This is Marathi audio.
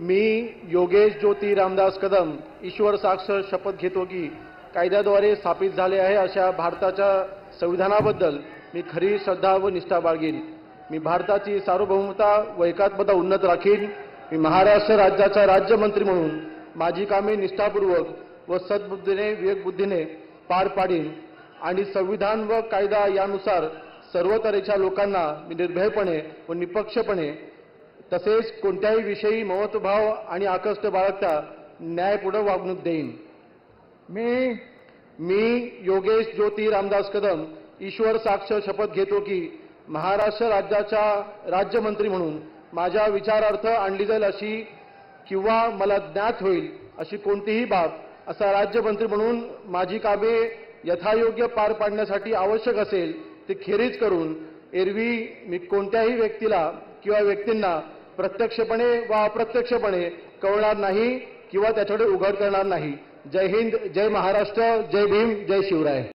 मी योगेश ज्योती रामदास कदम ईश्वर साक्ष शपथ घेतो की कायद्याद्वारे स्थापित झाले आहे अशा भारताच्या संविधानाबद्दल मी खरी श्रद्धा व निष्ठा बाळगेन। मी भारताची सार्वभौमता व एकात्मता उन्नत राखीन। मी महाराष्ट्र राज्याचा राज्यमंत्री म्हणून माझी कामे निष्ठापूर्वक व सद्बुद्धीने विवेकबुद्धीने पार पाडीन आणि संविधान व कायदा यानुसार सर्व तऱ्हेच्या लोकांना मी निर्भयपणे व निपक्षपणे तसेच कोणत्याही विषयी महत्त्वभाव आणि आकष्ट बाळगता न्यायपूर्ण वागणूक देईन। मी योगेश ज्योती रामदास कदम ईश्वर साक्ष शपथ घेतो की महाराष्ट्र राज्याचा राज्यमंत्री म्हणून माझ्या विचारार्थ आणली जाईल अशी किंवा मला ज्ञात होईल अशी कोणतीही बाब असा राज्यमंत्री म्हणून माझी कामे यथायोग्य पार पाडण्यासाठी आवश्यक असेल ते खेरीज करून एरवी मी कोणत्याही व्यक्तीला किंवा व्यक्तींना प्रत्यक्षपणे व अप्रत्यक्षपणे कळवणार नाही किंवा त्याच्याकडे उघड करणार नाही। जय हिंद, जय महाराष्ट्र, जय भीम, जय शिवराय।